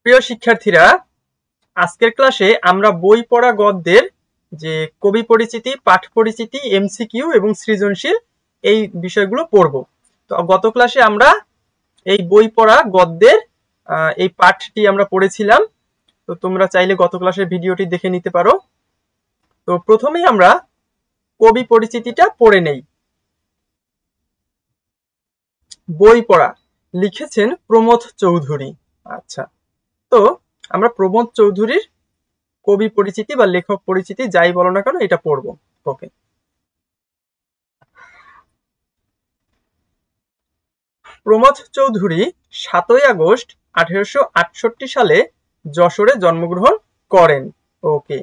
প্রিয় শিক্ষার্থীরা, আজকের ক্লাসে আমরা বই পড়া গদ্যের যে কবি পরিচিতি, পাঠ পরিচিতি, এমসিকিউ এবং সৃজনশীল এই বিষয়গুলো পড়ব। তো গত ক্লাসে আমরা এই বই পড়া গদ্যের এই পাঠটি আমরা পড়েছিলাম। তো তোমরা চাইলে গত ক্লাসের ভিডিওটি দেখে নিতে পারো। তো প্রথমেই আমরা কবি পরিচিতিটা পড়ে নেই। বই পড়া লিখেছেন প্রমথ চৌধুরী। আচ্ছা, তো আমরা প্রমথ চৌধুরীর কবি পরিচিতি বা লেখক পরিচিতি যাই বলো না কেন এটা পড়বো। ওকে, প্রমথ চৌধুরী 7ই আগস্ট 1868 সালে যশোরে জন্মগ্রহণ করেন। ওকে,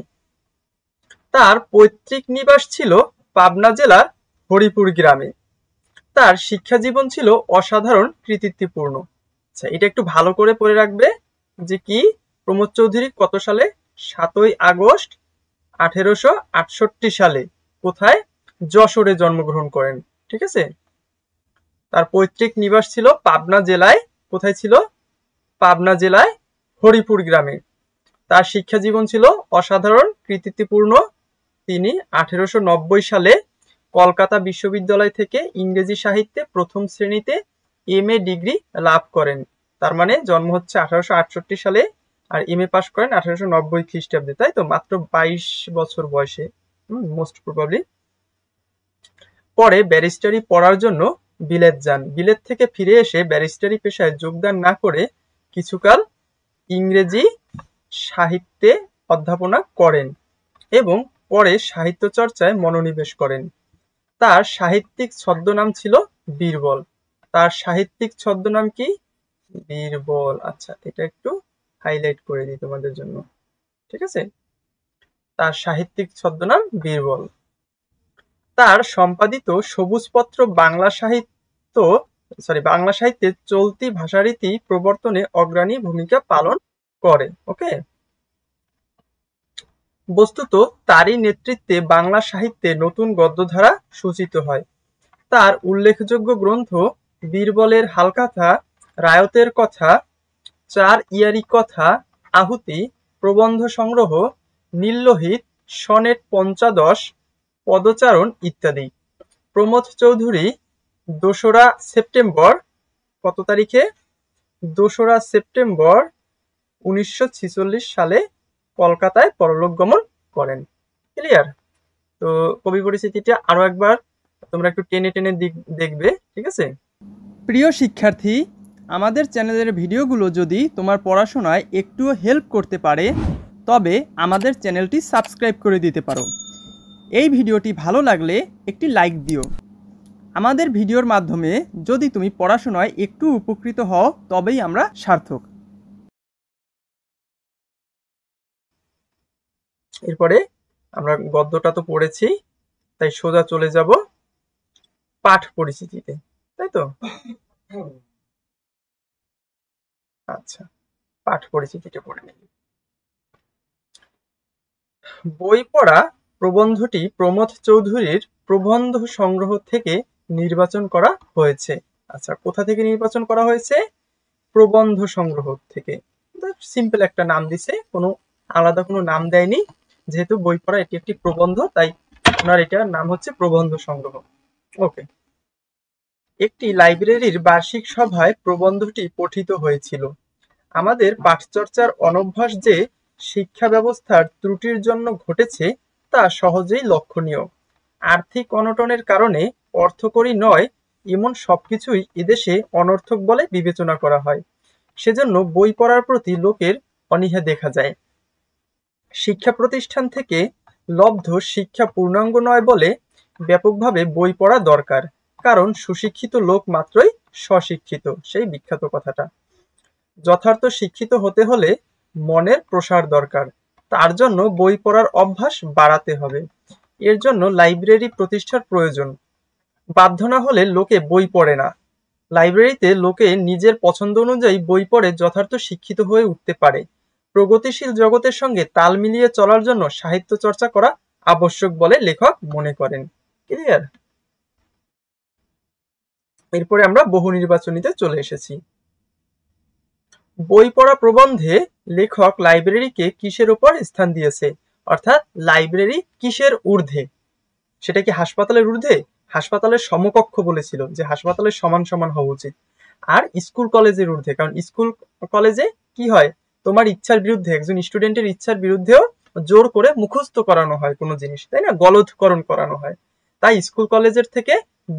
তার পৈতৃক নিবাস ছিল পাবনা জেলার হরিপুর গ্রামে। তার শিক্ষা জীবন ছিল অসাধারণ কৃতিত্বপূর্ণ। আচ্ছা, এটা একটু ভালো করে পড়ে রাখবে যে কি প্রমথ চৌধুরী কত সালে? 7ই আগস্ট 1868 সালে কোথায়? যশোরে জন্মগ্রহণ করেন। ঠিক আছে, তার পৈতৃক নিবাস ছিল পাবনা জেলায়। কোথায় ছিল? পাবনা জেলায় হরিপুর গ্রামে। তার শিক্ষা জীবন ছিল অসাধারণ কৃতিত্বপূর্ণ। তিনি 1890 সালে কলকাতা বিশ্ববিদ্যালয় থেকে ইংরেজি সাহিত্যে প্রথম শ্রেণীতে এমএ ডিগ্রি লাভ করেন। তার মানে জন্ম হচ্ছে 1868 সালে আর এমএ পাস করেন 1890 খ্রিস্টাব্দে, তাই তো? মাত্র 22 বছর বয়সে মোস্ট প্রবাবলি। পরে ব্যারিস্টারি পড়ার জন্য বিলেত যান। বিলেত থেকে ফিরে এসে ব্যারিস্টারি পেশায় যোগদান না করে কিছুকাল ইংরেজি সাহিত্যে অধ্যাপনা করেন এবং পরে সাহিত্য চর্চায় মনোনিবেশ করেন। তার সাহিত্যিক ছদ্মনাম ছিল বীরবল। তার সাহিত্যিক ছদ্মনাম কি? বীরবল। আচ্ছা, এটা একটু হাইলাইট করে দিই তোমাদের জন্য। ঠিক আছে, তার সাহিত্যিক ছদ্মনাম বীরবল। তার সম্পাদিত সবুজপত্র বাংলা সাহিত্যে চলতি ভাষারীতি প্রবর্তনে অগ্রণী ভূমিকা পালন করে। ওকে, বস্তুত তারই নেতৃত্বে বাংলা সাহিত্যে নতুন গদ্যধারা সূচিত হয়। তার উল্লেখযোগ্য গ্রন্থ বীরবলের হালকথা, রায়তের কথা, চার ইয়ারি কথা, আহুতি, প্রবন্ধ সংগ্রহ, নীললোহিত, সনেট পঞ্চদশ, পদচারণ ইত্যাদি। প্রমথ চৌধুরী 2রা সেপ্টেম্বর কত তারিখে? 2রা সেপ্টেম্বর 1946 সালে কলকাতায় পরলোক গমন করেন। ক্লিয়ার? তো কবি পরিচিতিটা আরো একবার তোমরা একটু টেনে টেনে দেখবে। ঠিক আছে প্রিয় শিক্ষার্থী, আমাদের চ্যানেলের ভিডিওগুলো যদি তোমার পড়াশোনায় একটু হেল্প করতে পারে তবে আমাদের চ্যানেলটি সাবস্ক্রাইব করে দিতে পারো। এই ভিডিওটি ভালো লাগলে একটি লাইক দিও। আমাদের ভিডিওর মাধ্যমে যদি তুমি পড়াশোনায় একটু উপকৃত হও তবেই আমরা সার্থক। এরপরে আমরা গদ্যটা তো পড়েছি, তাই সোজা চলে যাব পাঠ পরিচিতিতে, তাই তো? আচ্ছা, পাঠ পরিচিতিটা পড়ে নিই। বই পড়া প্রবন্ধটি প্রমথ চৌধুরীর প্রবন্ধ সংগ্রহ থেকে নির্বাচন করা হয়েছে। আচ্ছা, কোথা থেকে নির্বাচন করা হয়েছে? প্রবন্ধ সংগ্রহ থেকে। সিম্পল একটা নাম দিছে, কোনো আলাদা কোনো নাম দেয়নি। যেহেতু বই পড়া এটি একটি প্রবন্ধ, তাই আপনার এটার নাম হচ্ছে প্রবন্ধ সংগ্রহ। ওকে, একটি লাইব্রেরির বার্ষিক সভায় প্রবন্ধটি পঠিত হয়েছিল। আমাদের পাঠচর্চার অনভ্যাস যে শিক্ষা ব্যবস্থার ত্রুটির জন্য ঘটেছে তা সহজেই লক্ষণীয়। আর্থিক অনটনের কারণে অর্থকরী নয় এমন সবকিছুই এদেশে অনর্থক বলে বিবেচনা করা হয়। সেজন্য বই পড়ার প্রতি লোকের অনীহা দেখা যায়। শিক্ষা প্রতিষ্ঠান থেকে লব্ধ শিক্ষা পূর্ণাঙ্গ নয় বলে ব্যাপকভাবে বই পড়া দরকার। কারণ সুশিক্ষিত লোক মাত্রই স্বশিক্ষিত, সেই বিখ্যাত কথাটা। যথার্থ শিক্ষিত হতে হলে মনের প্রসার দরকার। তার জন্য বই পড়ার অভ্যাস বাড়াতে হবে। এর জন্য লাইব্রেরি প্রতিষ্ঠার প্রয়োজন। বাধ্য না হলে লোকে বই পড়ে না। লাইব্রেরিতে লোকে নিজের পছন্দ অনুযায়ী বই পড়ে যথার্থ শিক্ষিত হয়ে উঠতে পারে। প্রগতিশীল জগতের সঙ্গে তাল মিলিয়ে চলার জন্য সাহিত্য চর্চা করা আবশ্যক বলে লেখক মনে করেন। ক্লিয়ার? এরপরে আমরা বহু নির্বাচনীতে চলে এসেছি। বই পড়া প্রবন্ধে লেখক লাইব্রেরিকে কিসের উপর স্থান দিয়েছে? অর্থাৎ লাইব্রেরি কিসের ঊর্ধ্বে? সেটা কি হাসপাতালের ঊর্ধ্বে? হাসপাতালের সমকক্ষ বলেছিল, যে হাসপাতালের সমান সমান হওয়া উচিত। আর স্কুল কলেজের ঊর্ধ্বে, কারণ স্কুল কলেজে কি হয়, তোমার ইচ্ছার বিরুদ্ধে, একজন স্টুডেন্টের ইচ্ছার বিরুদ্ধেও জোর করে মুখস্থ করানো হয় কোনো জিনিস, তাই না, গলদকরণ করানো হয়। তাই স্কুল কলেজের থেকে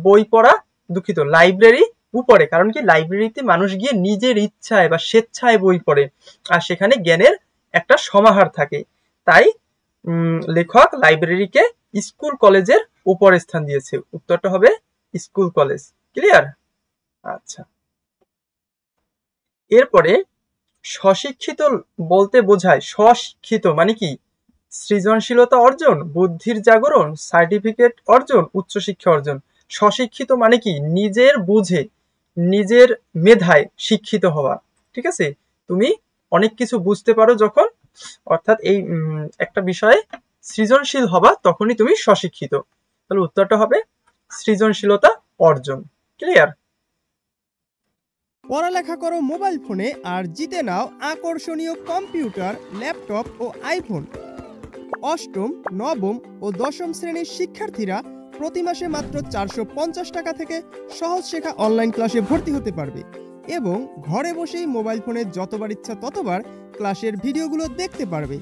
বই পড়া, দুঃখিত, লাইব্রেরি উপরে, কারণ কি লাইব্রেরিতে মানুষ গিয়ে নিজের ইচ্ছায় বা স্বেচ্ছায় বই পড়ে, আর সেখানে জ্ঞানের একটা সমাহার থাকে। তাই লেখক লাইব্রেরিকে স্কুল কলেজের উপর স্থান দিয়েছে। উত্তরটা হবে স্কুল কলেজ। ক্লিয়ার? আচ্ছা, এরপরে স্বশিক্ষিত বলতে বোঝায়, স্বশিক্ষিত মানে কি? সৃজনশীলতা অর্জন, বুদ্ধির জাগরণ, সার্টিফিকেট অর্জন, উচ্চশিক্ষা অর্জন। স্বশিক্ষিত মানে কি? নিজের বুঝে, নিজের মেধায় শিক্ষিত হওয়া। ঠিক আছে, তুমি অনেক কিছু বুঝতে পারো যখন, অর্থাৎ এই একটা বিষয়ে সৃজনশীল হবা, তখনই তুমি স্বশিক্ষিত। তাহলে উত্তরটা হবে সৃজনশীলতা অর্জন। ক্লিয়ার? পড়ালেখা করো মোবাইল ফোনে আর জিতে নাও আকর্ষণীয় কম্পিউটার, ল্যাপটপ ও আইফোন। অষ্টম, নবম ও দশম শ্রেণীর শিক্ষার্থীরা প্রতি মাসে মাত্র 450 টাকা থেকে সহজ শেখা অনলাইন ক্লাসে ভর্তি হতে পারবে এবং ঘরে বসেই মোবাইল ফোনে যতবার ইচ্ছা ততবার ক্লাসের ভিডিওগুলো দেখতে পারবে।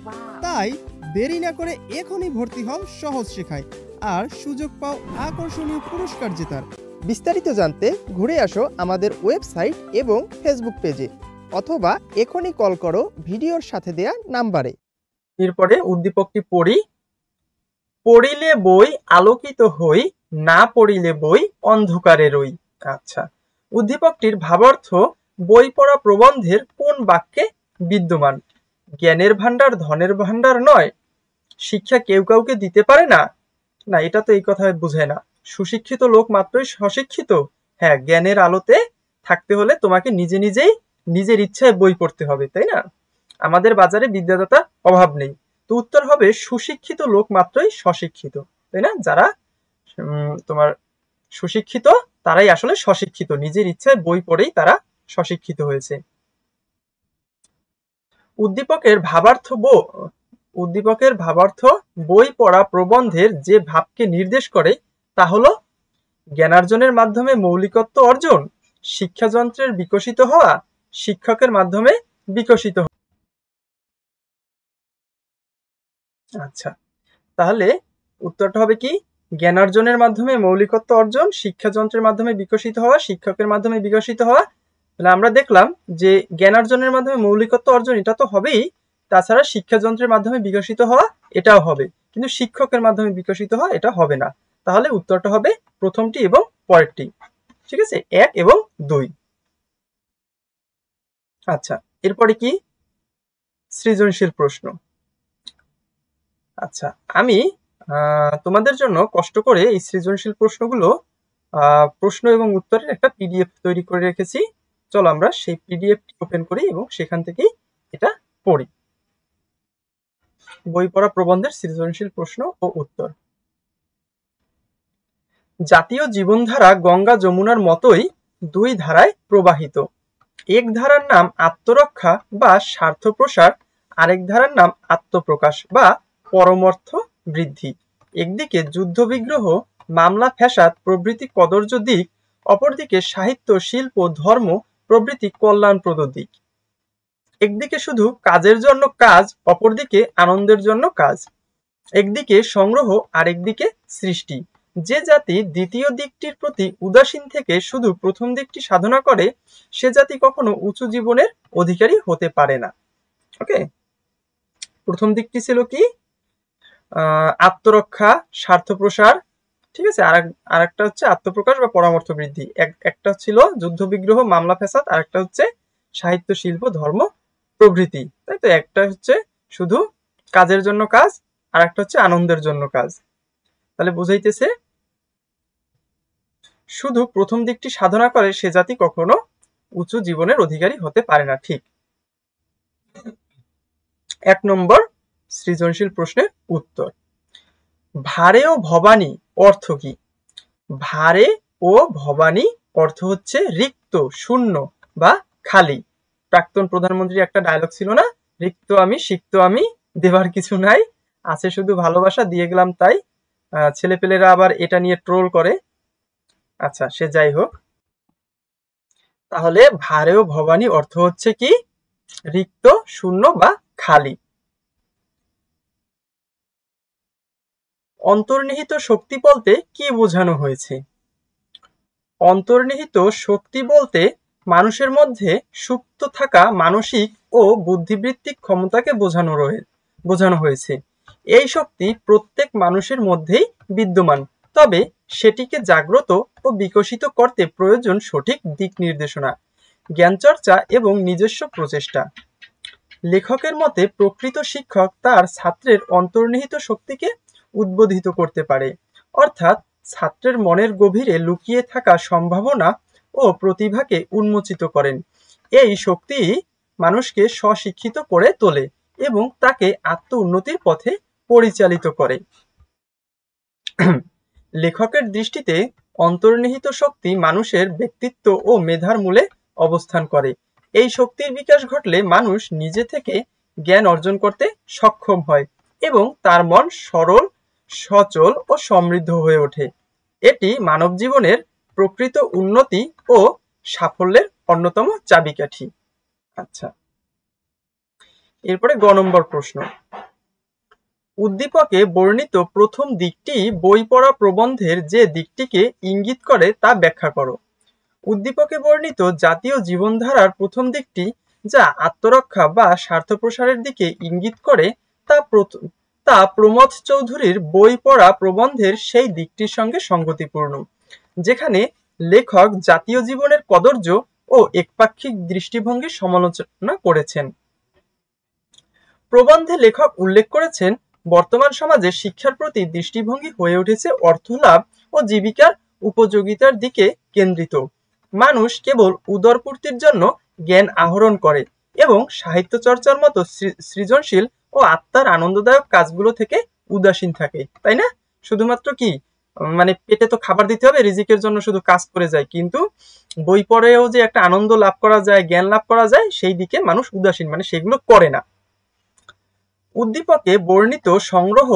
তাই দেরি না করে এখনই ভর্তি হও সহজ শেখায় আর সুযোগ পাও আকর্ষণীয় পুরস্কার জেতার। বিস্তারিত জানতে ঘুরে আসো আমাদের ওয়েবসাইট এবং ফেসবুক পেজে, অথবা এখনই কল করো ভিডিওর সাথে দেয়া নাম্বারে। এরপরে উদ্দীপকটি পড়ি। পড়িলে বই আলোকিত হই, না পড়িলে বই অন্ধকারে রই। আচ্ছা, উদ্দীপকটির ভাবার্থ বই পড়া প্রবন্ধের কোন বাক্যে বিদ্যমান? জ্ঞানের ভান্ডার ধনের ভান্ডার নয়, শিক্ষা কেউ কাউকে দিতে পারে না। না, এটা তো এই কথা বোঝায় না। সুশিক্ষিত লোক মাত্রই স্বশিক্ষিত। হ্যাঁ, জ্ঞানের আলোতে থাকতে হলে তোমাকে নিজে নিজেই নিজের ইচ্ছায় বই পড়তে হবে, তাই না? আমাদের বাজারে বিদ্যাদাতা অভাব নেই। তো উত্তর হবে সুশিক্ষিত লোক মাত্রই স্বশিক্ষিত, তাই না? যারা তোমার সুশিক্ষিত তারাই আসলে স্বশিক্ষিত, নিজের ইচ্ছায় বই পড়েই তারা স্বশিক্ষিত হয়েছে। উদ্দীপকের ভাবার্থ বই পড়া প্রবন্ধের যে ভাবকে নির্দেশ করে তা হলো জ্ঞানার্জনের মাধ্যমে মৌলিকত্ব অর্জন, শিক্ষাযন্ত্রের বিকশিত হওয়া, শিক্ষকের মাধ্যমে বিকশিত হওয়া। আচ্ছা, তাহলে উত্তরটা হবে কি? জ্ঞানার্জনের মাধ্যমে মৌলিকত্ব অর্জন, শিক্ষাযন্ত্রের মাধ্যমে বিকশিত হওয়া, শিক্ষকের মাধ্যমে বিকশিত হওয়া। তাহলে আমরা দেখলাম যে জ্ঞানার্জনের মাধ্যমে মৌলিকত্ব অর্জন এটা তো হবেই, তাছাড়া শিক্ষাযন্ত্রের মাধ্যমে বিকশিত হওয়া এটাও হবে, কিন্তু শিক্ষকের মাধ্যমে বিকশিত হওয়া এটা হবে না। তাহলে উত্তরটা হবে প্রথমটি এবং পরেরটি। ঠিক আছে, 1 এবং 2। আচ্ছা, এরপরে কি? সৃজনশীল প্রশ্ন। আচ্ছা, আমি তোমাদের জন্য কষ্ট করে এই সৃজনশীল প্রশ্নগুলো প্রশ্ন এবং উত্তরের একটা পিডিএফ তৈরি করে রেখেছি। চলো আমরা সেই পিডিএফটি ওপেন করি এবং সেখান থেকেই এটা পড়ি। বই পড়া প্রবন্ধের সৃজনশীল প্রশ্ন ও উত্তর। জাতীয় জীবনধারা গঙ্গা যমুনার মতোই দুই ধারায় প্রবাহিত। এক ধারার নাম আত্মরক্ষা বা স্বার্থ প্রসার, আরেক ধারার নাম আত্মপ্রকাশ বা পরমার্থ বৃদ্ধি। একদিকে যুদ্ধ বিগ্রহ, মামলা ফ্যাসাদ প্রভৃতি কদর্য দিক, অপরদিকে সাহিত্য, শিল্প, ধর্ম প্রভৃতি কল্যাণপ্রদ দিক। একদিকে শুধু কাজের জন্য কাজ, অপরদিকে আনন্দের জন্য কাজ। একদিকে সংগ্রহ আর একদিকে সৃষ্টি। যে জাতি দ্বিতীয় দিকটির প্রতি উদাসীন থেকে শুধু প্রথম দিকটি সাধনা করে, সে জাতি কখনো উঁচু জীবনের অধিকারী হতে পারে না। ওকে, প্রথম দিকটি ছিল কি? আত্মরক্ষা, স্বার্থ প্রসার। ঠিক আছে, আর একটা হচ্ছে আত্মপ্রকাশ বা পরামর্শ বৃদ্ধি। একটা ছিল যুদ্ধ বিগ্রহ, মামলা ফ্যাসাদ, আর একটা হচ্ছে সাহিত্য, শিল্প, ধর্ম প্রভৃতি। তাই তো, একটা হচ্ছে শুধু কাজের জন্য কাজ, আর একটা হচ্ছে আনন্দের জন্য কাজ। তাহলে বুঝাইতেছে শুধু প্রথম দিকটি সাধনা করে সে জাতি কখনো উঁচু জীবনের অধিকারী হতে পারে না। ঠিক। 1 নম্বর সৃজনশীল প্রশ্নের উত্তর। ভারে ও ভবানী অর্থ কি? ভারে ও ভবানী অর্থ হচ্ছে রিক্ত, শূন্য বা খালি। প্রাক্তন প্রধানমন্ত্রীর একটা ডায়লগ ছিল না, রিক্ত আমি সিক্ত আমি, দেবার কিছু নাই, আছে শুধু ভালোবাসা, দিয়ে গেলাম তাই। ছেলেপেলেরা আবার এটা নিয়ে ট্রোল করে। আচ্ছা, সে যাই হোক। তাহলে ভারেও ভবানী অর্থ হচ্ছে কি? রিক্ত, শূন্য বা খালি। অন্তর্নিহিত শক্তি বলতে কি বোঝানো হয়েছে? অন্তর্নিহিত শক্তি বলতে মানুষের মধ্যে সুপ্ত থাকা মানসিক ও বুদ্ধিবৃত্তিক ক্ষমতাকে বোঝানো হয়েছে। এই শক্তি প্রত্যেক মানুষের মধ্যেই বিদ্যমান, তবে সেটিকে জাগ্রত ও বিকশিত করতে প্রয়োজন সঠিক দিক নির্দেশনা, জ্ঞানচর্চা এবং নিজস্ব প্রচেষ্টা। লেখকের মতে প্রকৃত শিক্ষক তার ছাত্রের অন্তর্নিহিত শক্তিকে উদ্বোধিত করতে পারে, অর্থাৎ ছাত্রের মনের গভীরে লুকিয়ে থাকা সম্ভাবনা ও প্রতিভাকে উন্মোচিত করেন। এই শক্তি মানুষকে স্বশিক্ষিত করে তোলে এবং তাকে আত্ম উন্নতির পথে পরিচালিত করে। লেখকের দৃষ্টিতে অন্তর্নিহিত শক্তি মানুষের ব্যক্তিত্ব ও মেধার মূলে অবস্থান করে। এই শক্তির বিকাশ ঘটলে মানুষ নিজে থেকে জ্ঞান অর্জন করতে সক্ষম হয় এবং তার মন সরল, সচল ও সমৃদ্ধ হয়ে ওঠে। এটি মানব জীবনের প্রকৃত উন্নতি ও সাফল্যের অন্যতম চাবিকাঠি। আচ্ছা, এরপরে গ নম্বর প্রশ্ন। উদ্দীপকে বর্ণিত প্রথম দিকটি বই পড়া প্রবন্ধের যে দিকটিকে ইঙ্গিত করে তা ব্যাখ্যা করো। উদ্দীপকে বর্ণিত জাতীয় জীবনধারার প্রথম দিকটি যা আত্মরক্ষা বা স্বার্থ প্রসারের দিকে ইঙ্গিত করে তা প্রমথ চৌধুরীর বই পড়া প্রবন্ধের সেই দিকটির সঙ্গে সঙ্গতিপূর্ণ, যেখানে লেখক জাতীয় জীবনের কদর্য ও একপাক্ষিক দৃষ্টিভঙ্গির সমালোচনা করেছেন। প্রবন্ধে লেখক উল্লেখ করেছেন, বর্তমান সমাজে শিক্ষার প্রতি দৃষ্টিভঙ্গি হয়ে উঠেছে অর্থলাভ ও জীবিকার উপযোগিতার দিকে কেন্দ্রিত। মানুষ কেবল উদরপূর্তির জন্য জ্ঞান আহরণ করে এবং সাহিত্য চর্চার মতো সৃজনশীল ও আত্মার আনন্দদায়ক কাজগুলো থেকে উদাসীন থাকে, তাই না? শুধুমাত্র কি মানে পেটে তো খাবার দিতে হবে, রিজিকের জন্য শুধু কাজ করে যায়, কিন্তু বই পড়েও যে একটা আনন্দ লাভ করা যায়, জ্ঞান লাভ করা যায়, সেই দিকে মানুষ উদাসীন, মানে সেগুলো করে না। উদ্দীপকে বর্ণিত সংগ্রহ,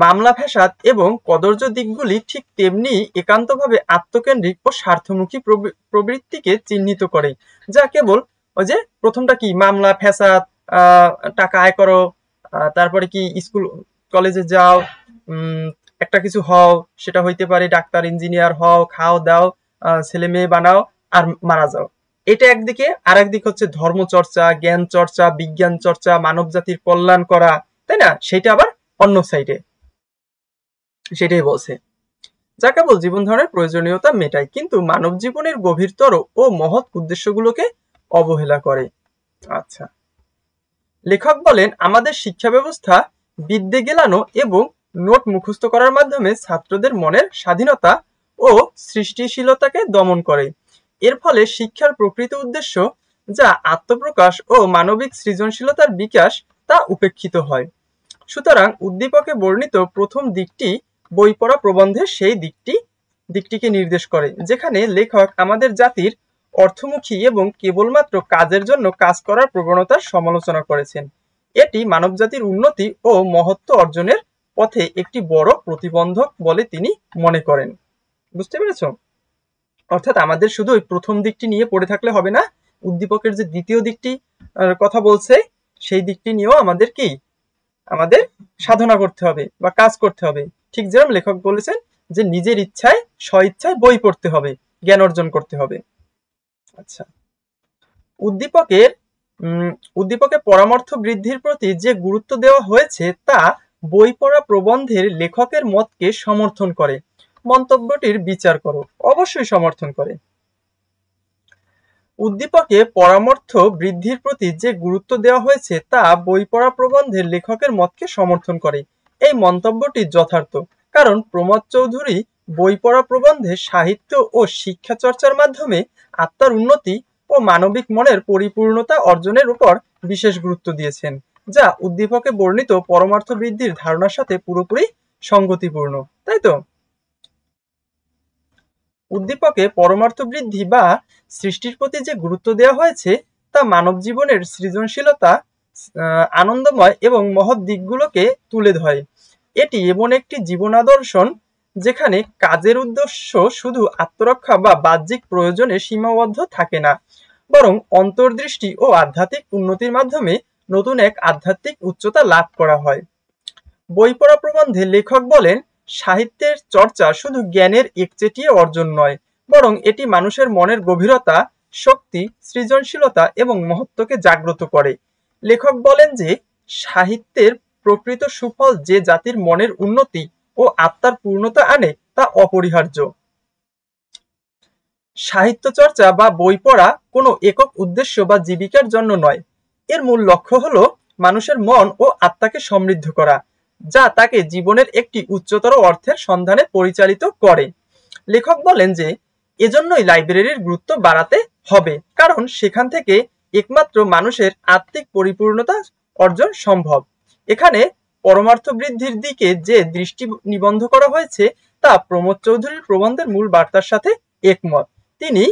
মামলা ফ্যাসাদ এবং কদর্য দিকগুলি ঠিক তেমনি একান্তভাবে আত্মকেন্দ্রিক ও স্বার্থমুখী প্রবৃত্তিকে চিহ্নিত করে, যা কেবল ওই যে প্রথমটা কি মামলা ফ্যাসাদ, টাকা আয় করো, তারপরে কি স্কুল কলেজে যাও, একটা কিছু হও, সেটা হইতে পারে ডাক্তার ইঞ্জিনিয়ার হও, খাও দাও, ছেলে মেয়ে বানাও আর মারা যাও। এটা একদিকে, আর একদিক হচ্ছে ধর্মচর্চা, জ্ঞান চর্চা, বিজ্ঞান চর্চা, মানব জাতির কল্যাণ করা, তাই না? সেটা আবার অন্য সাইডে, সেটাই বলছে, যা কেবল জীবন ধারণের প্রয়োজনীয়তা মেটায়, কিন্তু মানব জীবনের গভীরতর ও মহৎ উদ্দেশ্যগুলোকে অবহেলা করে। আচ্ছা, লেখক বলেন, আমাদের শিক্ষা ব্যবস্থা বিদ্যে গেলানো এবং নোট মুখস্থ করার মাধ্যমে ছাত্রদের মনের স্বাধীনতা ও সৃষ্টিশীলতাকে দমন করে। এর ফলে শিক্ষার প্রকৃত উদ্দেশ্য, যা আত্মপ্রকাশ ও মানবিক সৃজনশীলতার বিকাশ, তা উপেক্ষিত হয়। সুতরাং উদ্দীপকে বর্ণিত প্রথম দিকটি বই পড়া প্রবন্ধের সেই দিকটিকে নির্দেশ করে, যেখানে লেখক আমাদের জাতির অর্থমুখী এবং কেবলমাত্র কাজের জন্য কাজ করার প্রবণতার সমালোচনা করেছেন। এটি মানবজাতির উন্নতি ও মহত্ব অর্জনের পথে একটি বড় প্রতিবন্ধক বলে তিনি মনে করেন। বুঝতে পেরেছ? অর্থাৎ আমাদের শুধু ওই প্রথম দিকটি নিয়ে পড়ে থাকলে হবে না, উদ্দীপকের যে দ্বিতীয় দিকটি কথা বলছে সেই দিকটি নিয়েও আমাদের সাধনা করতে হবে বা কাজ করতে হবে। ঠিক যেরকম লেখক বলেছেন যে নিজের ইচ্ছায় স্বইচ্ছায় বই পড়তে হবে, জ্ঞান অর্জন করতে হবে। আচ্ছা, উদ্দীপকে পরামর্শ বৃদ্ধির প্রতি যে গুরুত্ব দেওয়া হয়েছে তা বই পড়া প্রবন্ধের লেখকের মতকে সমর্থন করে। মন্তব্যটির বিচার করো। অবশ্যই সমর্থন করে। উদ্দীপকে পরামর্শ বৃদ্ধির প্রতি যে গুরুত্ব দেওয়া হয়েছে তা বই পড়া প্রবন্ধের লেখকের মতকে সমর্থন করে। এই মন্তব্যটি যথার্থ, কারণ প্রমথ চৌধুরী বই পড়া প্রবন্ধে সাহিত্য ও শিক্ষা চর্চার মাধ্যমে আত্মার উন্নতি ও মানবিক মনের পরিপূর্ণতা অর্জনের উপর বিশেষ গুরুত্ব দিয়েছেন, যা উদ্দীপকে বর্ণিত পরমার্থ বৃদ্ধির ধারণার সাথে পুরোপুরি সঙ্গতিপূর্ণ। তাই তো? উদ্দীপকে পরমার্থ বৃদ্ধি বা সৃষ্টির প্রতি যে গুরুত্ব দেওয়া হয়েছে তা মানব জীবনের সৃজনশীলতা, আনন্দময় এবং মহৎ দিকগুলোকে তুলে ধরে। এটি এমন একটি জীবনাদর্শন যেখানে কাজের উদ্দেশ্য শুধু আত্মরক্ষা বা বাহ্যিক প্রয়োজনে সীমাবদ্ধ থাকে না, বরং অন্তর্দৃষ্টি ও আধ্যাত্মিক উন্নতির মাধ্যমে নতুন এক আধ্যাত্মিক উচ্চতা লাভ করা হয়। বই পড়া প্রবন্ধে লেখক বলেন, সাহিত্যের চর্চা শুধু জ্ঞানের একচেটিয়া অর্জন নয়, বরং এটি মানুষের মনের গভীরতা, শক্তি, সৃজনশীলতা এবং মহত্বকে জাগ্রত করে। লেখক বলেন যে সাহিত্যের প্রকৃত সুফল যে জাতির মনের উন্নতি ও আত্মার পূর্ণতা আনে তা অপরিহার্য। সাহিত্য চর্চা বা বই পড়া কোনো একক উদ্দেশ্য বা জীবিকার জন্য নয়। এর মূল লক্ষ্য হলো মানুষের মন ও আত্মাকে সমৃদ্ধ করা, যা তাকে জীবনের একটি উচ্চতর অর্থের সন্ধানে পরিচালিত করে। লেখক বলেন যে এজন্যই লাইব্রেরির গুরুত্ব বাড়াতে হবে, কারণ সেখান থেকে একমাত্র মানুষের আত্মিক পরিপূর্ণতা অর্জন সম্ভব। এখানে পরমার্থ বৃদ্ধির দিকে যে দৃষ্টি নিবদ্ধ করা হয়েছে তা প্রমোদ চৌধুরীর প্রবন্ধের মূল বার্তার সাথে একমত। তিনি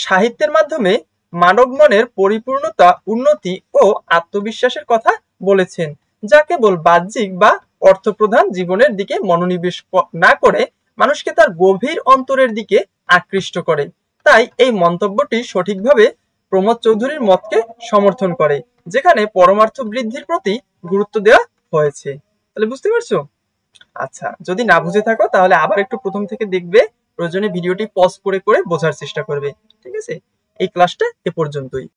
সাহিত্যের মাধ্যমে মানব মনের পরিপূর্ণতা, উন্নতি ও আত্মবিশ্বাসের কথা বলেছেন, যা কেবল বাহ্যিক বা অর্থপ্রধান জীবনের দিকে মনোনিবেশ না করে মানুষকে তার গভীর অন্তরের দিকে আকৃষ্ট করে। তাই এই মন্তব্যটি সঠিকভাবে প্রমোদ চৌধুরীর মতকে সমর্থন করে, যেখানে পরমার্থ বৃদ্ধির প্রতি গুরুত্ব দেওয়া হয়েছে। তাহলে বুঝতে পারছো? আচ্ছা, যদি না বুঝে থাকো তাহলে আবার একটু প্রথম থেকে দেখবে, প্রয়োজনে ভিডিওটি পজ করে করে বোঝার চেষ্টা করবে। ঠিক আছে, এই ক্লাসটা এ পর্যন্তই।